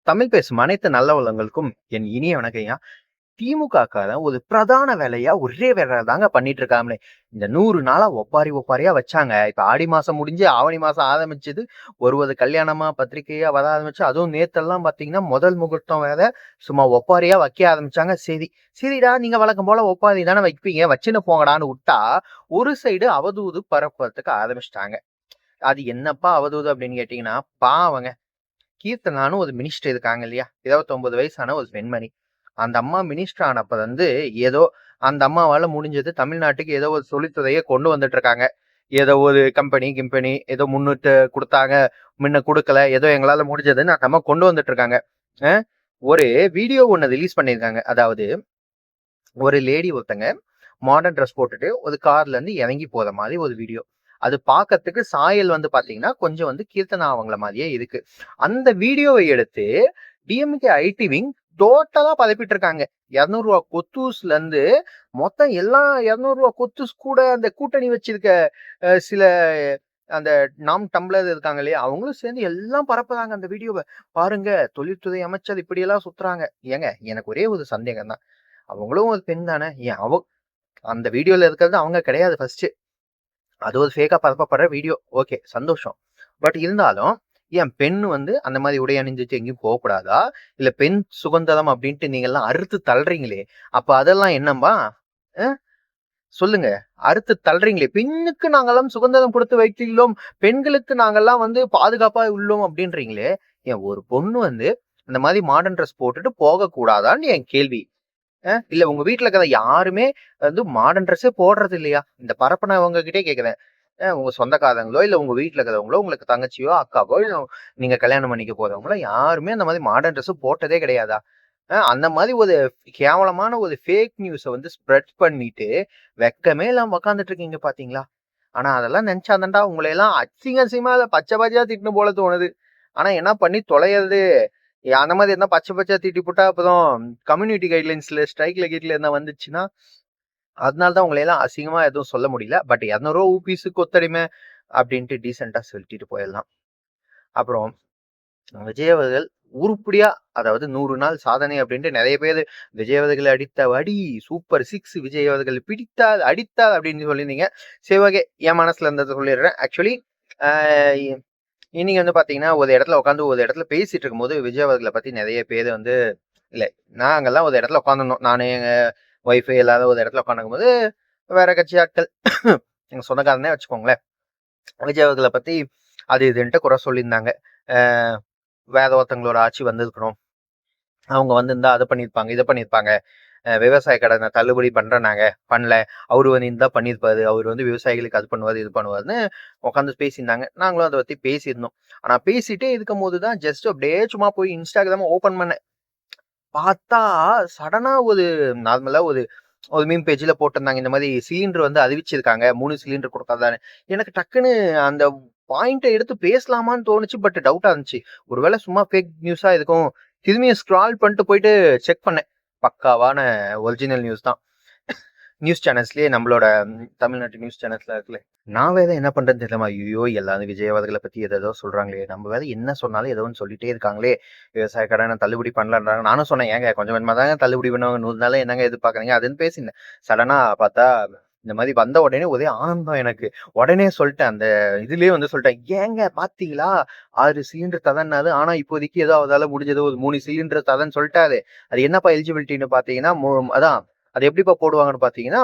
தமிழ் பேசும் அனைத்து நல்ல உள்ளங்களுக்கும் என் இனிய வணக்கம்யா. திமுககாரன் ஒரு பிரதான வேலையா ஒரே வேலை தாங்க பண்ணிட்டு இருக்காங்களே. இந்த 100 நாளா ஒப்பாரி ஒப்பாரியா வச்சாங்க. இப்ப ஆடி மாசம் முடிஞ்சு ஆவணி மாசம் ஆரம்பிச்சது. ஒரு கல்யாணமா பத்திரிகையா வர ஆரம்பிச்சு, அதுவும் நேத்தெல்லாம் பாத்தீங்கன்னா முதல் முகூர்த்தம் வேற சும்மா ஒப்பாரியா வைக்க ஆரம்பிச்சாங்க. சரிடா, நீங்க வழக்கம் போல ஒப்பாரி தானே வைப்பீங்க, வச்சுன்னு போங்கடான்னு விட்டா ஒரு சைடு அவதூறு பரப்புறதுக்கு ஆரம்பிச்சிட்டாங்க. அது என்னப்பா அவதூறு அப்படின்னு கேட்டீங்கன்னா, பாவங்க கீர்த்தனான்னு ஒரு மினிஸ்டர் இருக்காங்க இல்லையா, 29 வயசான ஒரு பெண்மணி. அந்த அம்மா மினிஸ்டர் ஆனப்ப ஏதோ அந்த அம்மாவால முடிஞ்சது தமிழ்நாட்டுக்கு ஏதோ ஒரு தொழில்துறையை கொண்டு வந்துட்டு இருக்காங்க. ஏதோ ஒரு கிம்பெனி ஏதோ முன்னிட்டு கொடுத்தாங்க, முன்ன கொடுக்கல, ஏதோ எங்களால முடிஞ்சதுன்னு அந்த அம்மா கொண்டு வந்துட்டு இருக்காங்க. ஒரு வீடியோ ஒண்ணு ரிலீஸ் பண்ணியிருக்காங்க. அதாவது ஒரு லேடி ஒருத்தங்க மாடர்ன் ட்ரெஸ் போட்டுட்டு ஒரு கார்ல இருந்து இறங்கி போற மாதிரி ஒரு வீடியோ. அது பார்க்கறதுக்கு சாயல் பாத்தீங்கன்னா கொஞ்சம் கீர்த்தனா அவங்கள மாதிரியே இருக்கு. அந்த வீடியோவை எடுத்து டிஎம்கே ஐடி விங் டோட்டலா பதப்பிட்டு இருக்காங்க. 200 ரூபா கொத்தூஸ்ல இருந்து மொத்தம் எல்லா 200 ரூபா கொத்தூஸ் கூட அந்த கூட்டணி வச்சிருக்க சில அந்த நாம் டம்ளர் இருக்காங்க இல்லையா, அவங்களும் சேர்ந்து எல்லாம் பரப்புறாங்க அந்த வீடியோவை. பாருங்க, தொழில்துறை அமைச்சர் இப்படி எல்லாம் சுத்துறாங்க. ஏங்க, எனக்கு ஒரே ஒரு சந்தேகம் தான். அவங்களும் ஒரு பெண் தானே? ஏன் அந்த வீடியோல இருக்கிறது அவங்க கிடையாது ஃபர்ஸ்ட். அது ஒரு ஃபேக்கா பரப்பப்படுற வீடியோ. ஓகே, சந்தோஷம். பட் இருந்தாலும் ஏன் பெண் அந்த மாதிரி உடை அணிஞ்சிட்டு எங்கேயும் போகக்கூடாதா? இல்ல பெண் சுதந்திரம் அப்படின்ட்டு நீங்க எல்லாம் அறுத்து தள்ளுறீங்களே, அப்ப அதெல்லாம் என்னம்பா? சொல்லுங்க. அறுத்து தள்ளுறீங்களே, பெண்ணுக்கு நாங்கெல்லாம் சுதந்திரம் கொடுத்து வைத்துள்ளோம், பெண்களுக்கு நாங்கெல்லாம் பாதுகாப்பா உள்ளோம் அப்படின்றீங்களே. ஏன் ஒரு பொண்ணு இந்த மாதிரி மாடர்ன் ட்ரெஸ் போட்டுட்டு போக கூடாதான்னு என் கேள்வி. இல்ல உங்க வீட்டுல இருக்கிற யாருமே மாடர்ன் ட்ரெஸ்ஸே போடுறது இல்லையா? இந்த பரப்புனவங்க கிட்டே கேக்குறேன். உங்க சொந்தக்காரங்களோ இல்ல உங்க வீட்டுல இருக்கிறவங்களோ, உங்களுக்கு தங்கச்சியோ அக்காவோ இல்ல நீங்க கல்யாணம் பண்ணிக்க போறவங்களோ யாருமே அந்த மாதிரி மாடர்ன் ட்ரெஸ் போட்டதே கிடையாதா? அந்த மாதிரி ஒரு கேவலமான ஒரு ஃபேக் நியூஸை ஸ்ப்ரெட் பண்ணிட்டு வெக்கமே இல்லாம உக்காந்துட்டு இருக்கீங்க பாத்தீங்களா? ஆனா அதெல்லாம் நினைச்சாதான்டா உங்களை எல்லாம் அசிங்கமா பச்சை பச்சையா திட்டணும் போல தோணுது. ஆனா என்ன பண்ணி தொலைறது? அந்த மாதிரி இருந்தா பச்சை பச்சையா திட்டி போட்டா அப்புறம் கம்யூனிட்டி கைட்லைன்ஸ்ல ஸ்ட்ரைக்ல கீட்ல இருந்தா வந்துச்சுன்னா, அதனாலதான் உங்களை எல்லாம் அசிங்கமா எதுவும் சொல்ல முடியல. பட் 200 ரூபா ஊபிஸு கொத்தடிமை அப்படின்ட்டு டீசெண்டா சொல்லிட்டு போயிடலாம். அப்புறம் விஜய் அவர்கள் உருப்படியா, அதாவது 100 நாள் சாதனை அப்படின்ட்டு நிறைய பேர் விஜய் அவர்கள் அடித்த அடி சூப்பர் 6, விஜய் அவர்கள் பிடித்தால் அடித்தால் அப்படின்னு சொல்லியிருந்தீங்க. சரி, ஓகே, என் மனசுல இருந்ததை சொல்லிடுறேன். ஆக்சுவலி இன்னைக்கு பாத்தீங்கன்னா ஒரு இடத்துல உட்காந்து ஒரு இடத்துல பேசிட்டு இருக்கும்போது விஜய் அவர்களை பத்தி நிறைய பேர் இல்ல, நாங்கெல்லாம் ஒரு இடத்துல உட்காந்துருந்தோம், நானு எங்க ஒய்ஃபு எல்லாரும் ஒரு இடத்துல உட்காந்துக்கும் போது வேற கட்சி ஆட்கள் எங்க சொந்தக்காரனே வச்சுக்கோங்களேன், விஜய் அவர்களை பத்தி அது இதுன்ட்டு குறை சொல்லியிருந்தாங்க. வேற ஒருத்தங்களோட ஆட்சி வந்திருக்கணும், அவங்க வந்திருந்தா அதை பண்ணியிருப்பாங்க இதை பண்ணியிருப்பாங்க, விவசாய கடனை தள்ளுபடி பண்றேன்னாங்க, பண்ணல, அவரு இந்த பண்ணியிருப்பாரு, அவர் விவசாயிகளுக்கு அது பண்ணுவாரு இது பண்ணுவாருன்னு உட்காந்து பேசியிருந்தாங்க. நாங்களும் அதை பத்தி பேசியிருந்தோம். ஆனா பேசிட்டே இருக்கும் போதுதான் ஜஸ்ட் அப்படியே சும்மா போய் இன்ஸ்டாகிராம ஓபன் பண்ணேன். பார்த்தா சடனா ஒரு நார்மலா ஒரு மீம் பேஜ்ல போட்டிருந்தாங்க, இந்த மாதிரி சிலிண்டர் அறிவிச்சிருக்காங்க, 3 சிலிண்டர் கொடுக்காதான்னு. எனக்கு டக்குன்னு அந்த பாயிண்ட்டை எடுத்து பேசலாமான்னு தோணுச்சு. பட் டவுட்டா இருந்துச்சு, ஒருவேளை சும்மா ஃபேக் நியூஸா இருக்கும். திரும்பியும் ஸ்க்ரால் பண்ணிட்டு போயிட்டு செக் பண்ணேன். பக்காவான ஒரிஜினல் நியூஸ் தான். நியூஸ் சேனல்ஸ்லயே நம்மளோட தமிழ்நாட்டு நியூஸ் சேனல்ஸ்ல இருக்குல்ல. நான் வேற என்ன பண்றேன்னு தெரியல. ஐயோ, எல்லாரும் விஜய் அவர்களை பத்தி ஏதோ சொல்றாங்களே, நம்ம வேற என்ன சொன்னாலும் ஏதோ ஒன்று சொல்லிட்டே இருக்காங்களே, விவசாய கடனை தள்ளுபடி பண்ணலான்றாங்க. நானும் சொன்னேன், ஏங்க கொஞ்சம் கொஞ்சமா தாங்க தள்ளுபடி பண்ணுவாங்க, 100 நாள் என்னங்க எதிர்பார்க்குறீங்க அதுன்னு பேசினேன். சடனா பார்த்தா இந்த மாதிரி வந்த உடனே ஒரே ஆனந்தம் எனக்கு. உடனே சொல்லிட்டேன், அந்த இதுலயே சொல்லிட்டேன், ஏங்க பாத்தீங்களா 6 சிலிண்டர் தரன்னாரு, ஆனா இப்போதைக்கு ஏதோ அதால முடிஞ்சது ஒரு 3 சிலிண்டர் தரன்னு சொல்லிட்டாரு. அது என்னப்பா எலிஜிபிலிட்டின்னு பாத்தீங்கன்னா, அதான் அது எப்படிப்பா போடுவாங்கன்னு பாத்தீங்கன்னா,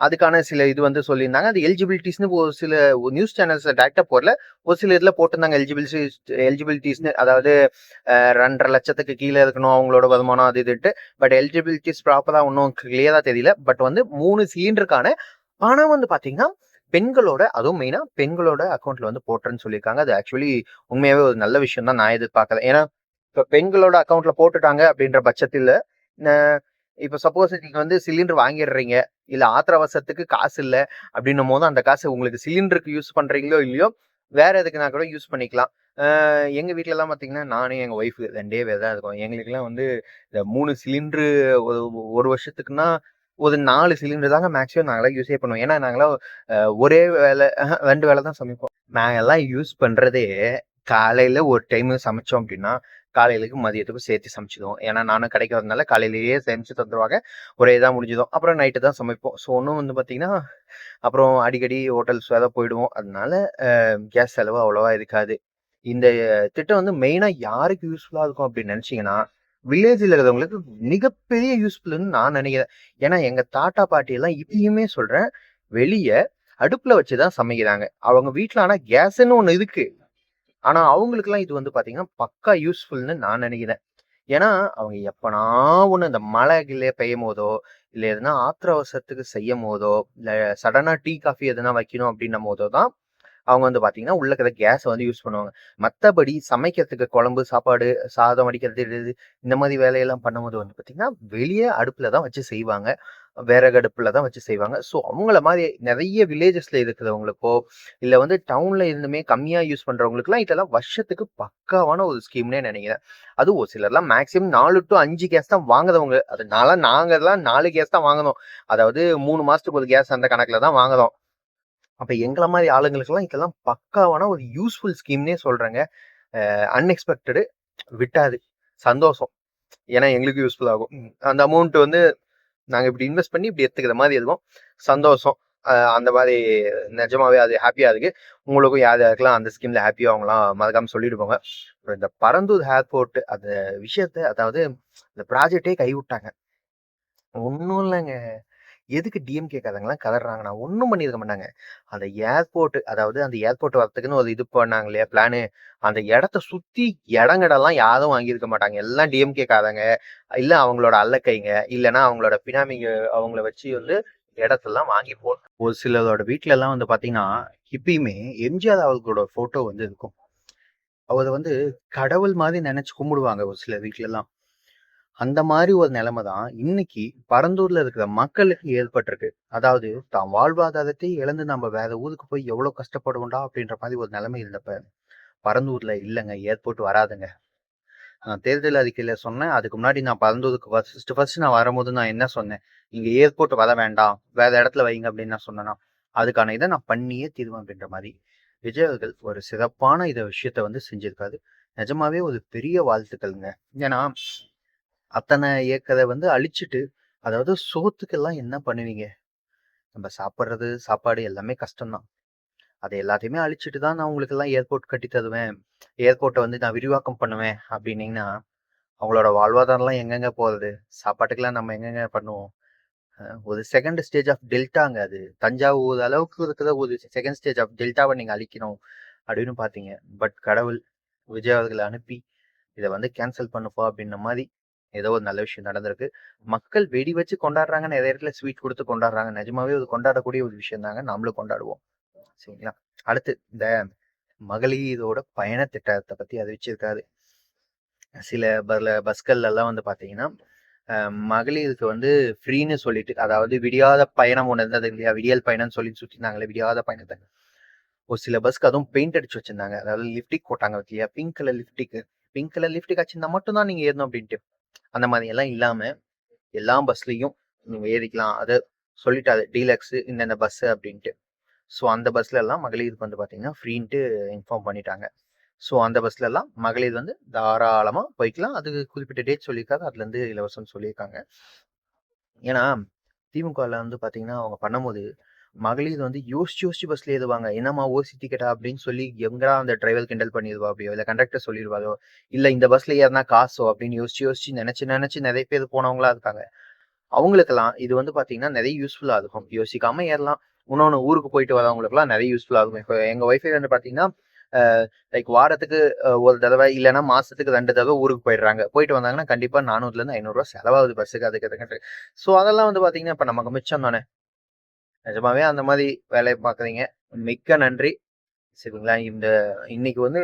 அதுக்கான சில இது சொல்லியிருந்தாங்க. அது எலிஜிபிலிட்டிஸ்னு ஒரு சில நியூஸ் சேனல்ஸ்ல டைரக்டா போடல, ஒரு சில இதுல போட்டிருந்தாங்க எலிஜிபிலிட்டிஸ்னு. அதாவது 2.5 லட்சத்துக்கு கீழே இருக்கணும் அவங்களோட வருமானம் அது இதுட்டு. பட் எலிஜிபிலிட்டிஸ் ப்ராப்பரா ஒன்றும் கிளியரா தெரியல. பட் 3 சிலிண்டருக்கான பணம் பாத்தீங்கன்னா பெண்களோட, அதுவும் மெயினா பெண்களோட அக்கௌண்ட்ல போட்டுறேன்னு சொல்லியிருக்காங்க. அது ஆக்சுவலி உண்மையாவே ஒரு நல்ல விஷயம் தான், நான் எதிர்பார்க்கல. ஏன்னா இப்ப பெண்களோட அக்கௌண்ட்ல போட்டுட்டாங்க அப்படின்ற பட்சத்துல, இப்ப சப்போஸ் நீங்க சிலிண்டர் வாங்கிடுறீங்க, இல்ல ஆத்திர அவசரத்துக்கு காசு இல்ல அப்படின்னும் போது அந்த காசு உங்களுக்கு சிலிண்டருக்கு யூஸ் பண்றீங்களோ இல்லையோ, வேற எதுக்குன்னா கூட யூஸ் பண்ணிக்கலாம். எங்க வீட்டுல எல்லாம் பாத்தீங்கன்னா நானு எங்க ஒய்ஃபு 2 பேர் தான் இருக்கோம். எங்களுக்கு எல்லாம் இந்த 3 சிலிண்டரு ஒரு வருஷத்துக்குன்னா ஒரு 4 சிலிண்டர் தாங்க மேக்ஸிமம் நாங்களாம் யூஸே பண்ணுவோம். ஏன்னா நாங்களாம் ஒரே வேலை 2 வேலை தான் சமைப்போம். நாங்க எல்லாம் யூஸ் பண்றதே காலையில ஒரு டைம் சமைச்சோம் அப்படின்னா, காலையிலக்கும் மதியத்துக்கும் சேர்த்து சமைச்சிடுவோம். ஏன்னா நானும் கடைக்கு வரதுனால காலையிலேயே சமைச்சு தந்துருவாங்க. ஒரே இதாக முடிஞ்சிடும். அப்புறம் நைட்டு தான் சமைப்போம். ஸோ ஒன்றும் வந்து பார்த்தீங்கன்னா அப்புறம் அடிக்கடி ஹோட்டல்ஸ் வேற போயிடுவோம். அதனால கேஸ் செலவு அவ்வளவா இருக்காது. இந்த திட்டம் வந்து மெயினா யாருக்கு யூஸ்ஃபுல்லா இருக்கும் அப்படின்னு நினைச்சீங்கன்னா, வில்லேஜ்ல இருக்கிறவங்களுக்கு மிகப்பெரிய யூஸ்ஃபுல்லுன்னு நான் நினைக்கிறேன். ஏன்னா எங்க தாத்தா பாட்டி எல்லாம் இப்பயுமே சொல்றேன், வெளிய அடுப்புல வச்சுதான் சமைக்கிறாங்க. அவங்க வீட்ல ஆனா கேஸ்ன்னு ஒண்ணு இருக்கு. ஆனா அவங்களுக்கெல்லாம் இது வந்து பாத்தீங்கன்னா பக்கா யூஸ்ஃபுல்னு நான் நினைக்கிறேன். ஏன்னா அவங்க எப்பனா ஒண்ணு இந்த மழை கிழ பெய்யும் போதோ, இல்ல எதுனா ஆத்திர அவசரத்துக்கு செய்யும் போதோ, இல்ல சடனா டீ, காஃபி எதுனா வைக்கணும் அப்படின்னும் போதோ தான் அவங்க வந்து பாத்தீங்கன்னா உள்ள இருக்கிற கேஸ வந்து யூஸ் பண்ணுவாங்க. மத்தபடி சமைக்கிறதுக்கு குழம்பு, சாப்பாடு, சாதம் வடிக்கிறது இந்த மாதிரி வேலையெல்லாம் பண்ணும்போது வந்து பாத்தீங்கன்னா வெளிய அடுப்புல தான் வச்சு செய்வாங்க. விறகு அடுப்புல தான் வச்சு செய்வாங்க. ஸோ அவங்கள மாதிரி நிறைய வில்லேஜஸ்ல இருக்கிறவங்களுக்கோ, இல்ல வந்து டவுன்ல இருந்துமே கம்மியா யூஸ் பண்றவங்களுக்குலாம் இதெல்லாம் வருஷத்துக்கு பக்காவான ஒரு ஸ்கீம்னே நினைக்கிறேன். அதுவும் ஒரு சிலர்லாம் மேக்ஸிமம் 4 டூ 5 கேஸ் தான் வாங்குறவங்க. அதனால நாங்கலாம் 4 கேஸ் தான் வாங்குனோம். அதாவது 3 மாசத்துக்கு ஒரு கேஸ் அந்த கணக்குல தான் வாங்குறோம். அப்ப எங்கள மாதிரி ஆளுங்களுக்கெல்லாம் இதெல்லாம் பக்காவான ஒரு யூஸ்ஃபுல் ஸ்கீம்னே சொல்றேங்க. அன்எக்ஸ்பெக்டடு விட்டாது. சந்தோஷம். ஏன்னா எங்களுக்கு யூஸ்ஃபுல் ஆகும். அந்த அமௌண்ட் வந்து நாங்க இப்படி இன்வெஸ்ட் பண்ணி இப்படி எடுத்துக்கிற மாதிரி இருக்கும். சந்தோஷம். அந்த மாதிரி நிஜமாவே அது ஹாப்பியா இருக்கு. உங்களுக்கும் யார் யாருக்கெல்லாம் அந்த ஸ்கீம்ல ஹாப்பியோ அவங்கலாம் மறக்காம சொல்லிட்டு போங்க. இந்த பரந்தூர் ஏர்போர்ட் அந்த விஷயத்த அதாவது இந்த ப்ராஜெக்டே கைவிட்டாங்க. ஒண்ணும் இல்லைங்க. எதுக்கு டிஎம்கே காரங்கலாம் கதறாங்கன்னா, ஒண்ணும் பண்ணியிருக்க மாட்டாங்க. அந்த ஏர்போர்ட் அதாவது அந்த ஏர்போர்ட் வரத்துக்குன்னு ஒரு இது பண்ணாங்க இல்லையா பிளானு. அந்த இடத்த சுத்தி இடங்கடெல்லாம் யாரும் வாங்கியிருக்க மாட்டாங்க. எல்லாம் டிஎம்கே காரங்க, இல்ல அவங்களோட அல்லக்கைங்க, இல்லன்னா அவங்களோட பினாமிங்க அவங்கள வச்சு வந்து இடத்தெல்லாம் வாங்கி ஒரு சிலரோட வீட்ல எல்லாம் வந்து பாத்தீங்கன்னா, இப்பயுமே எம்ஜிஆர் அவர்களோட போட்டோ வந்து இருக்கும். அவர வந்து கடவுள் மாதிரி நினைச்சு கும்பிடுவாங்க ஒரு சில வீட்ல எல்லாம். அந்த மாதிரி ஒரு நிலைமை தான் இன்னைக்கு பரந்தூர்ல இருக்கிற மக்களுக்கு ஏற்பட்டிருக்கு. அதாவது தான் வாழ்வாதாரத்தை இழந்து நம்ம வேற ஊருக்கு போய் எவ்வளவு கஷ்டப்படுவோம்டா அப்படின்ற மாதிரி ஒரு நிலைமை இருந்தப்ப பரந்தூர்ல இல்லைங்க ஏர்போர்ட் வராதுங்க. நான் தேர்தல் அறிக்கையில சொன்னேன். அதுக்கு முன்னாடி நான் பரந்தூருக்கு ஃபர்ஸ்ட் நான் வரும்போது நான் என்ன சொன்னேன், இங்க ஏர்போர்ட் வர வேண்டாம், வேற இடத்துல வைங்க அப்படின்னு நான் சொன்னேன்னா அதுக்கான இதை நான் பண்ணியே தீருவேன் அப்படின்ற மாதிரி விஜய் அவர்கள் ஒரு சிறப்பான இத விஷயத்த வந்து செஞ்சிருக்காரு. நிஜமாவே ஒரு பெரிய வாழ்த்துக்கள்ங்க. ஏன்னா அத்தனை ஏக்கரை வந்து அழிச்சிட்டு, அதாவது சோத்துக்கெல்லாம் என்ன பண்ணுவீங்க? நம்ம சாப்பிடுறது, சாப்பாடு எல்லாமே கஷ்டம் தான். அதை எல்லாத்தையுமே அழிச்சிட்டு தான் நான் உங்களுக்கெல்லாம் ஏர்போர்ட் கட்டி தருவேன். ஏர்போர்ட்ட வந்து நான் விரிவாக்கம் பண்ணுவேன் அப்படின்னீங்கன்னா, அவங்களோட வாழ்வாதாரம்லாம் எங்கெங்க போறது? சாப்பாட்டுக்கெல்லாம் நம்ம எங்கெங்க பண்ணுவோம்? ஒரு செகண்ட் ஸ்டேஜ் ஆஃப் டெல்டாங்க அது. தஞ்சாவூர் அளவுக்கு இருக்கிற ஒரு செகண்ட் ஸ்டேஜ் ஆஃப் டெல்டாவை நீங்க அழிக்கணும் அப்படின்னு பார்த்தீங்க. பட் கடவுள் விஜய் அவர்களை அனுப்பி இதை வந்து கேன்சல் பண்ணுப்பா அப்படின்ன மாதிரி ஏதோ ஒரு நல்ல விஷயம் நடந்திருக்கு. மக்கள் வெடி வச்சு கொண்டாடுறாங்க, நிறைய இடத்துல ஸ்வீட் கொடுத்து கொண்டாடுறாங்க. நிஜமாவே அது கொண்டாடக்கூடிய ஒரு விஷயம் தாங்க. நாமளும் கொண்டாடுவோம். சரிங்களா? அடுத்து இந்த மகளிரோட பயண திட்டத்தை பத்தி அறிவிச்சிருக்காரு. சில பஸ்கள்ல எல்லாம் வந்து பாத்தீங்கன்னா மகளிருக்கு வந்து ஃப்ரீன்னு சொல்லிட்டு, அதாவது விடியாத பயணம் ஒண்ணு இருந்தது இல்லையா? விடியல் பயணம்னு சொல்லி சுத்தினாங்களே விடியாத பயணத்தை. ஒரு சில பஸ்க்கு அதுவும் பெயிண்ட் அடிச்சு வச்சிருந்தாங்க. அதாவது லிப்டிக் போட்டாங்க இல்லையா? Pink colour lipstick. Pink colour lipstick வச்சிருந்தா மட்டும் தான் நீங்க ஏறணும் அப்படின்ட்டு. அந்த மாதிரி எல்லாம் இல்லாம எல்லா பஸ்லயும் நீங்க ஏறிக்கலாம். அதை சொல்லிட்டாரு டீலக்ஸ் இந்தந்த பஸ் அப்படின்ட்டு. ஸோ அந்த பஸ்ல எல்லாம் மகளிருக்கு வந்து பாத்தீங்கன்னா ஃப்ரீன்ட்டு இன்ஃபார்ம் பண்ணிட்டாங்க. ஸோ அந்த பஸ்ல எல்லாம் மகளிர் வந்து தாராளமா போய்க்கலாம். அதுக்கு குறிப்பிட்ட டேட் சொல்லியிருக்காங்க. அதுல இருந்து இலவசம் சொல்லியிருக்காங்க. ஏன்னா திமுகல வந்து பாத்தீங்கன்னா அவங்க பண்ணும்போது மகளிர் வந்து யோசிச்சு யோசிச்சு பஸ்ல ஏறுவாங்க. என்னம்மா ஓசி டிக்கெட்டா அப்படின்னு சொல்லி எங்கடா அந்த டிரைவர் கிண்டல் பண்ணிடுவா அப்படியோ இல்ல கண்டக்டர் சொல்லிடுவாரோ இல்ல இந்த பஸ்ல ஏறினா காசோ அப்படின்னு யோசிச்சு யோசிச்சு நினைச்சு நினைச்சு நிறைய பேர் போனவங்களா இருக்காங்க. அவங்களுக்கெல்லாம் இது வந்து பாத்தீங்கன்னா நிறைய யூஸ்ஃபுல்லா இருக்கும். யோசிக்காம ஏறலாம். இன்னொன்னு ஊருக்கு போயிட்டு வரவங்களுக்கு எல்லாம் நிறைய யூஸ்ஃபுல்லா இருக்கும். இப்போ எங்க ஒய்ஃபை வந்து பாத்தீங்கன்னா லைக் வாரத்துக்கு ஒரு தடவை இல்லைன்னா மாசத்துக்கு 2 தடவை ஊருக்கு போயிடுறாங்க. போயிட்டு வந்தாங்கன்னா கண்டிப்பா 400ல இருந்து 500 ரூபாய் செலவாகுது பஸ்ஸுக்கு அதுக்கு இதுக்குன்ட்டு. ஸோ அதெல்லாம் வந்து பாத்தீங்கன்னா இப்ப நமக்கு மிச்சம் தானே. நிஜமாவே அந்த மாதிரி வேலையை பாக்குறீங்க. மிக்க நன்றி. சரிங்களா? இன்னைக்கு வந்து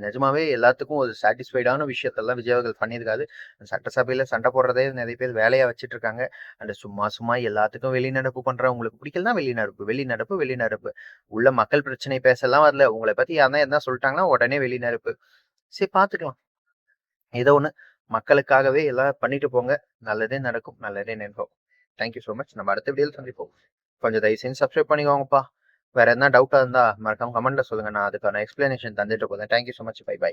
நிஜமாவே எல்லாத்துக்கும் ஒரு சாட்டிஸ்ஃபைடான விஷயத்தெல்லாம் விஜய் அவர்கள் பண்ணியிருக்காரு. சட்டசபையில சண்டை போடுறதே நிறைய பேர் வேலையா வச்சுட்டு இருக்காங்க. அண்ட் சும்மா சும்மா எல்லாத்துக்கும் வெளிநடப்பு பண்ற உங்களுக்கு பிடிக்கலன்னா வெளிநடப்பு. உள்ள மக்கள் பிரச்சனை பேசலாம் வரல. உங்களை பத்தி யாருன்னா என்ன சொல்லிட்டாங்கன்னா உடனே வெளிநடப்பு. சரி பாத்துக்கலாம். ஏதோ ஒண்ணு மக்களுக்காகவே எல்லாம் பண்ணிட்டு போங்க. நல்லதே நடக்கும். நல்லதே நினைப்போம். Thank you so much. நம்ம அடுத்த வீடியோல சந்திப்போம். கொஞ்சம் தயவு செஞ்சு சப்ஸ்கிரைப் பண்ணிக்கோங்கப்பா. வேற எதனா டவுட்டா இருந்தா மறக்காம கமெண்ட்ல சொல்லுங்க. நான் அதுக்கான எக்ஸ்பிளனேஷன் தந்துட்டு போறேன். Thank you so much. Bye by.